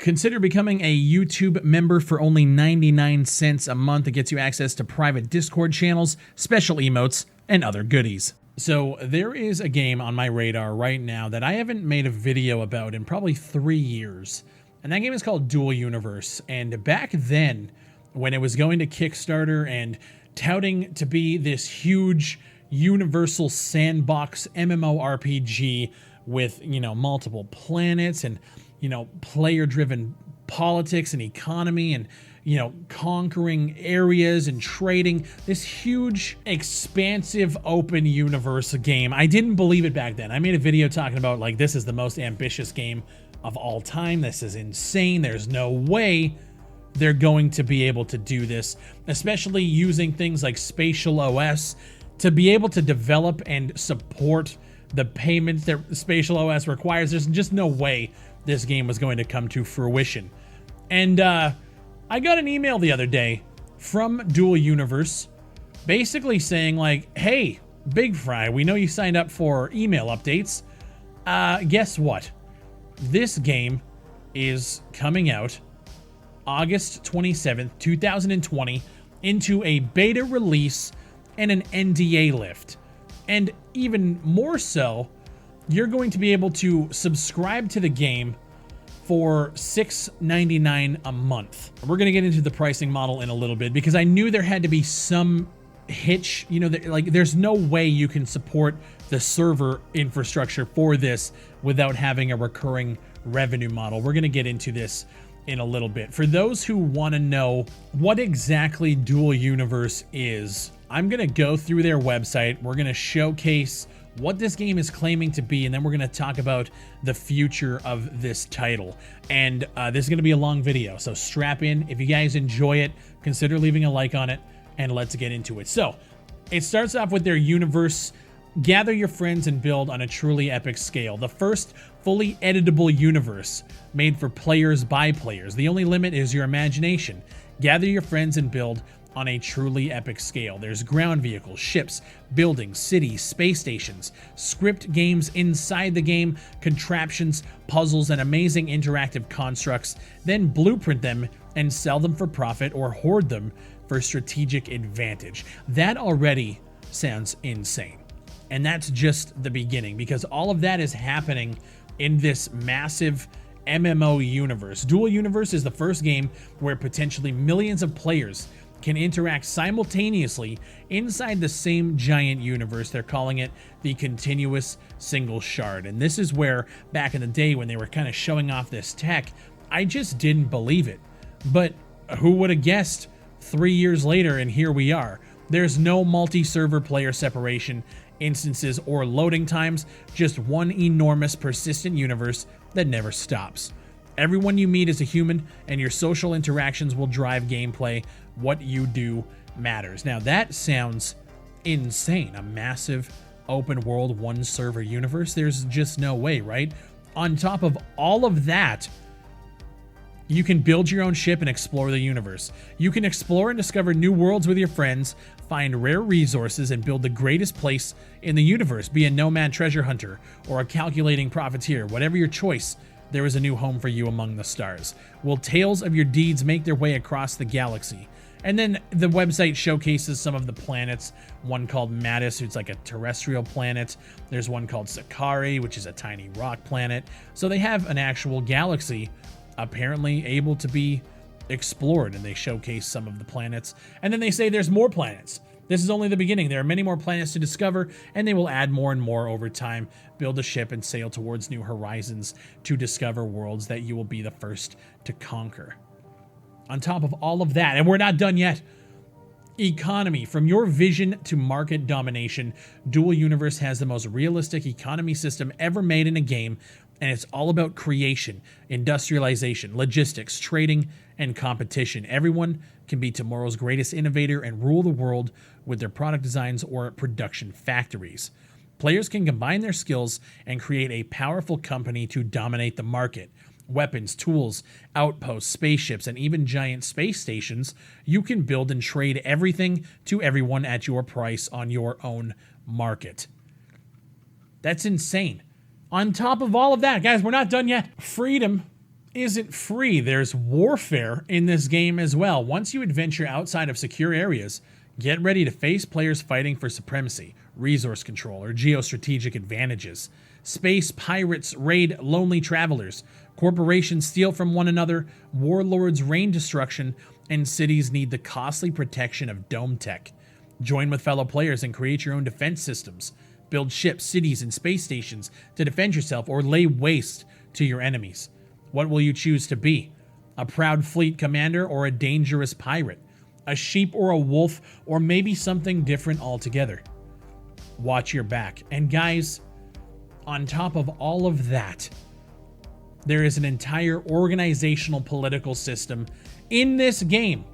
Consider becoming a YouTube member for only 99 cents a month. It gets you access to private Discord channels, special emotes, and other goodies. So there is a game on my radar right now that I haven't made a video about in probably 3 years. And that game is called Dual Universe. And back then, when it was going to Kickstarter and touting to be this huge universal sandbox MMORPG with, multiple planets and, player-driven politics and economy and, conquering areas and trading, this huge, expansive, open universe game. I didn't believe it back then. I made a video talking about, like, this is the most ambitious game of all time. This is insane. There's no way they're going to be able to do this, especially using things like Spatial OS to be able to develop and support the payments that Spatial OS requires. There's just no way this game was going to come to fruition. And I got an email the other day from Dual Universe basically saying, like, hey, Big Fry, we know you signed up for email updates. Guess what? This game is coming out August 27th, 2020 into a beta release and an NDA lift. And even more so, you're going to be able to subscribe to the game for $6.99 a month. We're going to get into the pricing model in a little bit because I knew there had to be some hitch. There's no way you can support the server infrastructure for this without having a recurring revenue model. We're going to get into this in a little bit. For those who want to know what exactly Dual Universe is, I'm going to go through their website. We're going to showcase what this game is claiming to be, and then we're going to talk about the future of this title. And this is going to be a long video, so strap in. If you guys enjoy it, consider leaving a like on it, and let's get into it. So, it starts off with their universe. Gather your friends and build on a truly epic scale. The first fully editable universe made for players by players. The only limit is your imagination. Gather your friends and build on a truly epic scale. There's ground vehicles, ships, buildings, cities, space stations, script games inside the game, contraptions, puzzles, and amazing interactive constructs. Then blueprint them and sell them for profit or hoard them for strategic advantage. That already sounds insane. And that's just the beginning, because all of that is happening in this massive MMO universe. Dual Universe is the first game where potentially millions of players can interact simultaneously inside the same giant universe. They're calling it the continuous single shard. And this is where, back in the day when they were kind of showing off this tech, I just didn't believe it. But who would have guessed 3 years later, and here we are. There's no multi-server player separation, instances, or loading times, just one enormous persistent universe that never stops. Everyone you meet is a human, and your social interactions will drive gameplay. What you do matters. Now that sounds insane. A massive open world, one server universe. There's just no way, right? On top of all of that, you can build your own ship and explore the universe. You can explore and discover new worlds with your friends, find rare resources, and build the greatest place in the universe. Be a nomad treasure hunter or a calculating profiteer. Whatever your choice, there is a new home for you among the stars. Will tales of your deeds make their way across the galaxy? And then the website showcases some of the planets. One called Mattis, who's like a terrestrial planet. There's one called Sakari, which is a tiny rock planet. So they have an actual galaxy apparently able to be explored, and they showcase some of the planets. And then they say there's more planets. This is only the beginning. There are many more planets to discover, and they will add more and more over time. Build a ship and sail towards new horizons to discover worlds that you will be the first to conquer. On top of all of that, and we're not done yet, economy. From your vision to market domination, Dual Universe has the most realistic economy system ever made in a game, and it's all about creation, industrialization, logistics, trading, and competition. Everyone can be tomorrow's greatest innovator and rule the world with their product designs or production factories. Players can combine their skills and create a powerful company to dominate the market. Weapons, tools, outposts, spaceships, and even giant space stations, you can build and trade everything to everyone at your price on your own market. That's insane. On top of all of that, guys, we're not done yet. Freedom isn't free. There's warfare in this game as well. Once you adventure outside of secure areas, get ready to face players fighting for supremacy, resource control, or geostrategic advantages. Space pirates raid lonely travelers. Corporations steal from one another. Warlords rain destruction. And cities need the costly protection of dome tech. Join with fellow players and create your own defense systems. Build ships, cities, and space stations to defend yourself or lay waste to your enemies. What will you choose to be? A proud fleet commander or a dangerous pirate? A sheep or a wolf, or maybe something different altogether? Watch your back. And guys, on top of all of that, there is an entire organizational political system in this game.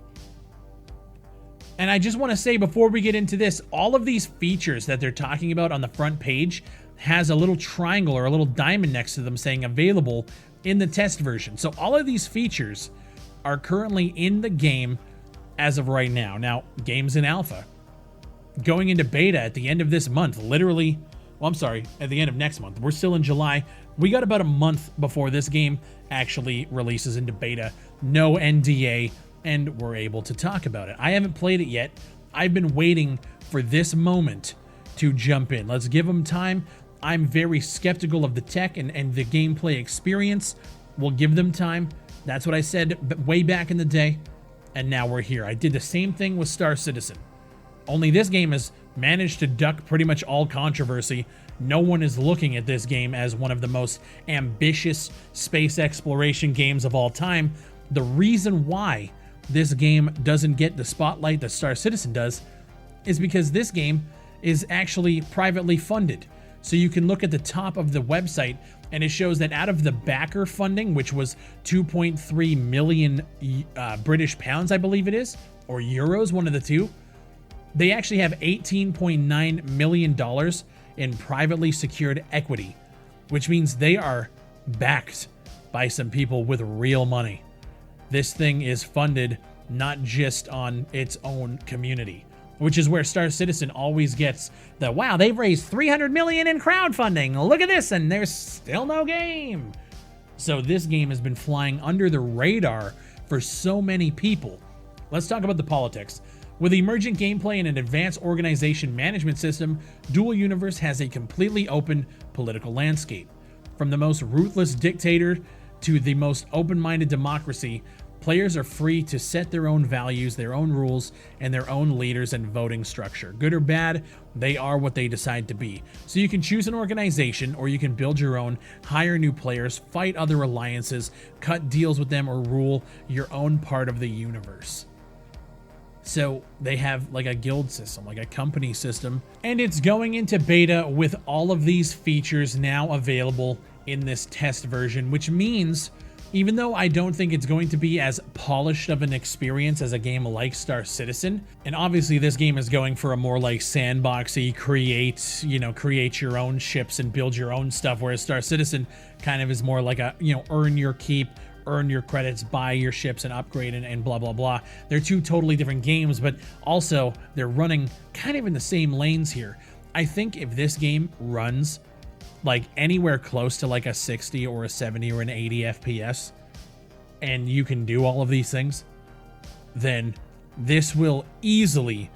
And I just want to say before we get into this, all of these features that they're talking about on the front page has a little triangle or a little diamond next to them saying available in the test version. So all of these features are currently in the game as of right now. Now, game's in alpha. Going into beta at the end of this month, literally, well, I'm sorry, at the end of next month. We're still in July. We got about a month before this game actually releases into beta. No NDA, and we're able to talk about it. I haven't played it yet. I've been waiting for this moment to jump in. Let's give them time. I'm very skeptical of the tech and the gameplay experience. We'll give them time. That's what I said way back in the day, and now we're here. I did the same thing with Star Citizen. Only this game has managed to duck pretty much all controversy. No one is looking at this game as one of the most ambitious space exploration games of all time. The reason why this game doesn't get the spotlight that Star Citizen does is because this game is actually privately funded. So you can look at the top of the website and it shows that out of the backer funding, which was 2.3 million British pounds, I believe it is, or euros, one of the two, they actually have $18.9 million in privately secured equity, which means they are backed by some people with real money. This thing is funded not just on its own community, which is where Star Citizen always gets the, wow, they've raised 300 million in crowdfunding. Look at this, and there's still no game. So this game has been flying under the radar for so many people. Let's talk about the politics. With emergent gameplay and an advanced organization management system, Dual Universe has a completely open political landscape. From the most ruthless dictator to the most open-minded democracy, players are free to set their own values, their own rules, and their own leaders and voting structure. Good or bad, they are what they decide to be. So you can choose an organization, or you can build your own, hire new players, fight other alliances, cut deals with them, or rule your own part of the universe. So they have like a guild system, like a company system, and it's going into beta with all of these features now available in this test version, which means even though I don't think it's going to be as polished of an experience as a game like Star Citizen, and obviously this game is going for a more like sandboxy, create your own ships and build your own stuff, whereas Star Citizen kind of is more like a, earn your keep, earn your credits, buy your ships and upgrade and blah, blah, blah. They're two totally different games, but also they're running kind of in the same lanes here. I think if this game runs like anywhere close to like a 60 or a 70 or an 80 FPS, and you can do all of these things, then this will easily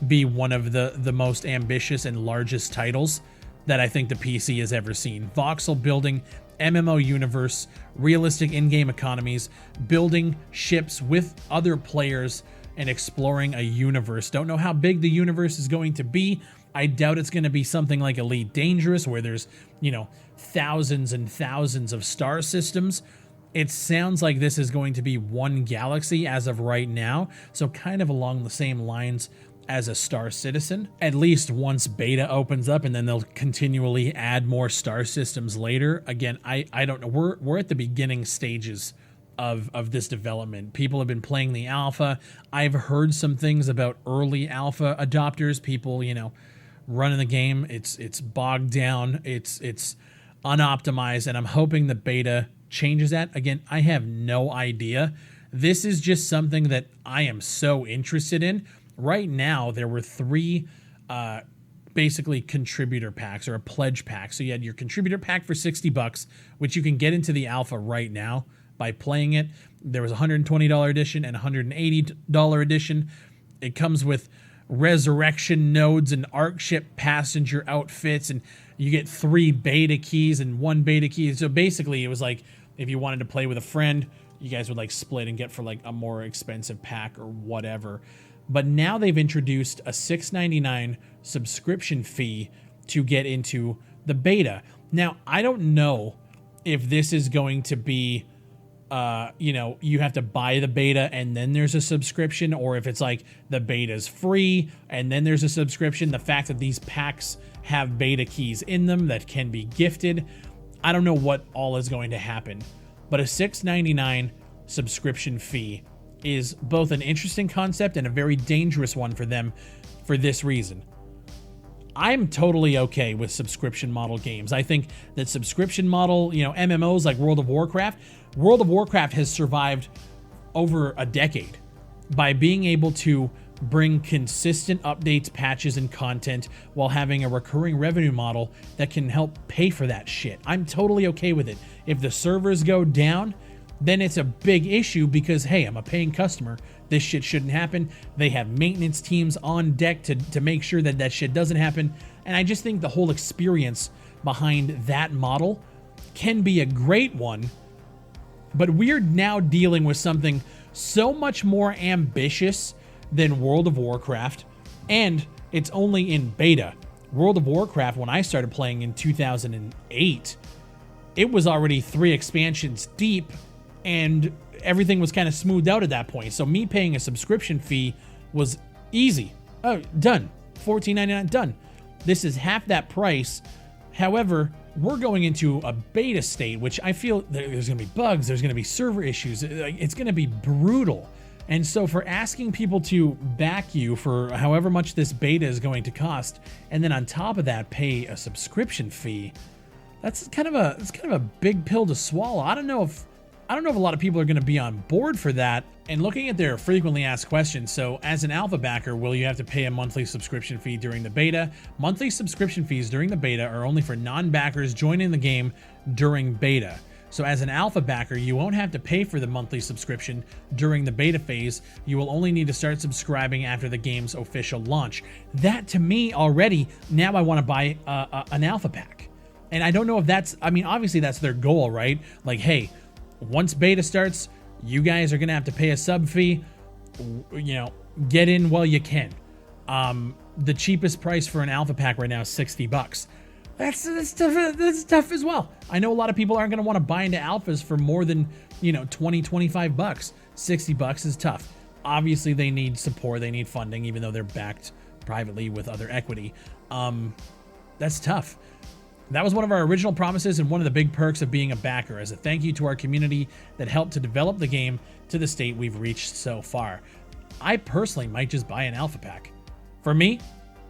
be one of the most ambitious and largest titles that I think the PC has ever seen. Voxel building MMO universe, realistic in-game economies, building ships with other players, and exploring a universe. Don't know how big the universe is going to be. I doubt it's going to be something like Elite Dangerous, where there's, thousands and thousands of star systems. It sounds like this is going to be one galaxy as of right now, so kind of along the same lines as a Star Citizen, at least once beta opens up, and then they'll continually add more star systems later. Again, I don't know. We're at the beginning stages of this development. People have been playing the alpha. I've heard some things about early alpha adopters, people, running the game. It's bogged down. It's unoptimized, and I'm hoping the beta changes that. Again, I have no idea. This is just something that I am so interested in. Right now, there were 3 basically contributor packs or a pledge pack. So you had your contributor pack for $60, which you can get into the alpha right now. by playing it. There was a $120 edition and a $180 edition. It comes with resurrection nodes and arc ship passenger outfits, and you get 3 beta keys and 1 beta key. So basically it was like if you wanted to play with a friend, you guys would like split and get for like a more expensive pack or whatever. But now they've introduced a $6.99 subscription fee to get into the beta. Now, I don't know if this is going to be you have to buy the beta and then there's a subscription, or if it's like the beta's free and then there's a subscription. The fact that these packs have beta keys in them that can be gifted, I don't know what all is going to happen. But a $6.99 subscription fee is both an interesting concept and a very dangerous one for them for this reason. I'm totally okay with subscription model games. I think that subscription model, MMOs like World of Warcraft has survived over a decade by being able to bring consistent updates, patches, and content while having a recurring revenue model that can help pay for that shit. I'm totally okay with it. If the servers go down, then it's a big issue because, hey, I'm a paying customer. This shit shouldn't happen. They have maintenance teams on deck to make sure that that shit doesn't happen. And I just think the whole experience behind that model can be a great one. But we're now dealing with something so much more ambitious than World of Warcraft, and it's only in beta. World of Warcraft, when I started playing in 2008, it was already 3 expansions deep, and everything was kind of smoothed out at that point. So me paying a subscription fee was easy. Oh, done. $14.99, done. This is half that price. However, we're going into a beta state, which I feel there's going to be bugs, there's going to be server issues. It's going to be brutal. And so for asking people to back you for however much this beta is going to cost, and then on top of that pay a subscription fee, that's kind of a big pill to swallow. I don't know if a lot of people are going to be on board for that. And looking at their frequently asked questions, so as an alpha backer, will you have to pay a monthly subscription fee during the beta? Monthly subscription fees during the beta are only for non-backers joining the game during beta. So as an alpha backer, you won't have to pay for the monthly subscription during the beta phase. You will only need to start subscribing after the game's official launch. That to me already, now I want to buy an alpha pack. And I don't know if that's, obviously that's their goal, right? Like, hey, once beta starts, you guys are going to have to pay a sub fee. Get in while you can. The cheapest price for an alpha pack right now is $60. That's tough as well. I know a lot of people aren't going to want to buy into alphas for more than, $20-25. $60 is tough. Obviously, they need support. They need funding, even though they're backed privately with other equity. That's tough. That was one of our original promises and one of the big perks of being a backer, as a thank you to our community that helped to develop the game to the state we've reached so far. I personally might just buy an alpha pack. For me,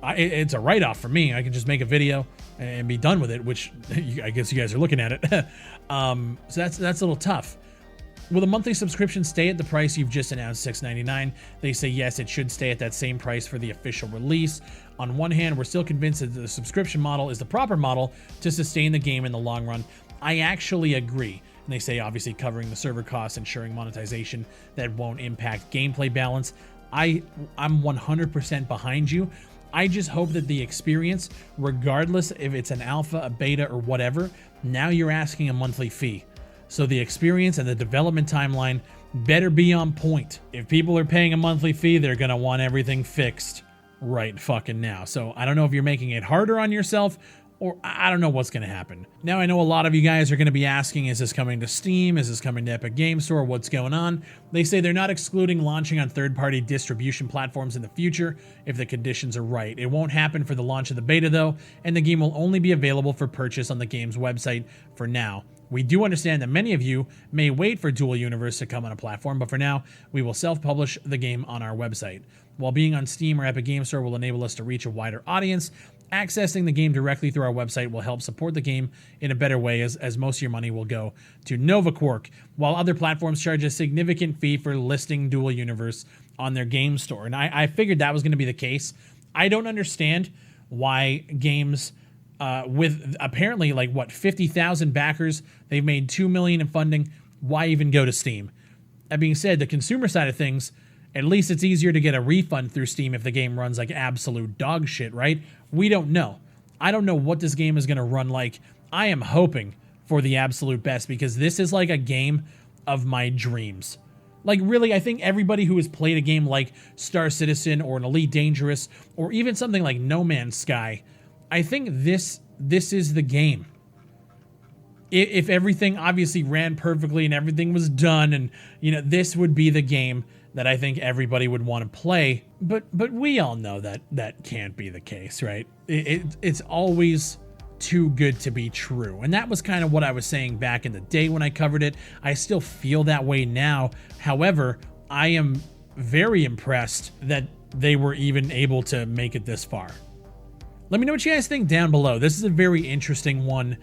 it's a write-off for me. I can just make a video and be done with it, which I guess you guys are looking at it. So that's a little tough. Will the monthly subscription stay at the price you've just announced, $6.99? They say yes, it should stay at that same price for the official release. On one hand, we're still convinced that the subscription model is the proper model to sustain the game in the long run. I actually agree. And they say obviously covering the server costs, ensuring monetization that won't impact gameplay balance. I'm 100% behind you. I just hope that the experience, regardless if it's an alpha, a beta, or whatever, now you're asking a monthly fee. So the experience and the development timeline better be on point. If people are paying a monthly fee, they're going to want everything fixed right fucking now. So I don't know if you're making it harder on yourself, or I don't know what's going to happen. Now, I know a lot of you guys are going to be asking, is this coming to Steam? Is this coming to Epic Game Store? What's going on? They say they're not excluding launching on third-party distribution platforms in the future if the conditions are right. It won't happen for the launch of the beta, though, and the game will only be available for purchase on the game's website for now. We do understand that many of you may wait for Dual Universe to come on a platform, but for now, we will self-publish the game on our website. While being on Steam or Epic Game Store will enable us to reach a wider audience, accessing the game directly through our website will help support the game in a better way, as most of your money will go to Nova Quark, while other platforms charge a significant fee for listing Dual Universe on their game store. And I figured that was going to be the case. I don't understand why games with apparently 50,000 backers, they've made $2 million in funding. why even go to Steam? That being said, the consumer side of things, at least it's easier to get a refund through Steam if the game runs like absolute dog shit, right? We don't know. I don't know what this game is going to run like. I am hoping for the absolute best because this is like a game of my dreams. Like, really, I think everybody who has played a game like Star Citizen or an Elite Dangerous or even something like No Man's Sky, I think this is the game. If everything obviously ran perfectly and everything was done and, you know, this would be the game that I think everybody would want to play. But we all know that that can't be the case, right? It's always too good to be true. And that was kind of what I was saying back in the day when I covered it. I still feel that way now. However, I am very impressed that they were even able to make it this far. Let me know what you guys think down below. This is a very interesting one.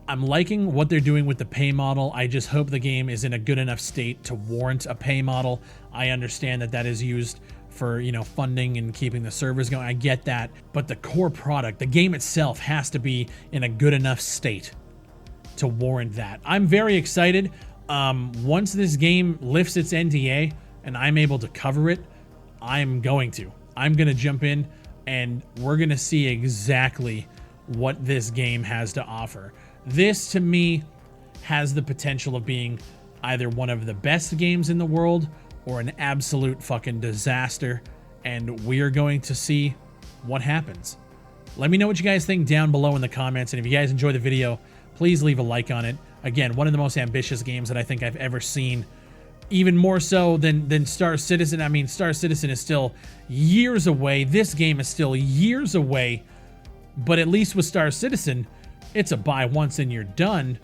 I'm liking what they're doing with the pay model. I just hope the game is in a good enough state to warrant a pay model. I understand that that is used for, you know, funding and keeping the servers going. I get that. But the core product, the game itself, has to be in a good enough state to warrant that. I'm very excited. Once this game lifts its NDA and I'm able to cover it, I'm going to jump in and we're going to see exactly what this game has to offer. This, to me, has the potential of being either one of the best games in the world or an absolute fucking disaster, and we are going to see what happens. Let me know what you guys think down below in the comments, and if you guys enjoy the video, please leave a like on it. Again, one of the most ambitious games that I think I've ever seen, even more so than Star Citizen. I mean, Star Citizen is still years away. This game is still years away, but at least with Star Citizen, it's a buy once and you're done,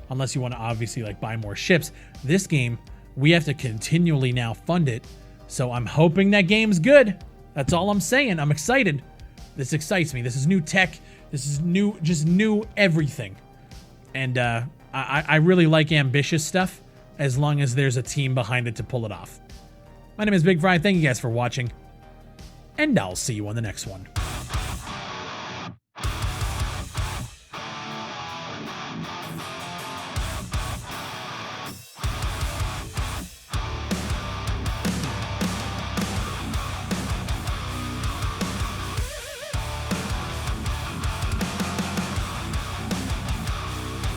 unless you want to obviously like buy more ships. This game, we have to continually now fund it, so I'm hoping that game's good. That's all I'm saying. I'm excited. This excites me. This is new tech. This is new, just new everything. And I really like ambitious stuff as long as there's a team behind it to pull it off. My name is Big Fry. Thank you guys for watching, and I'll see you on the next one.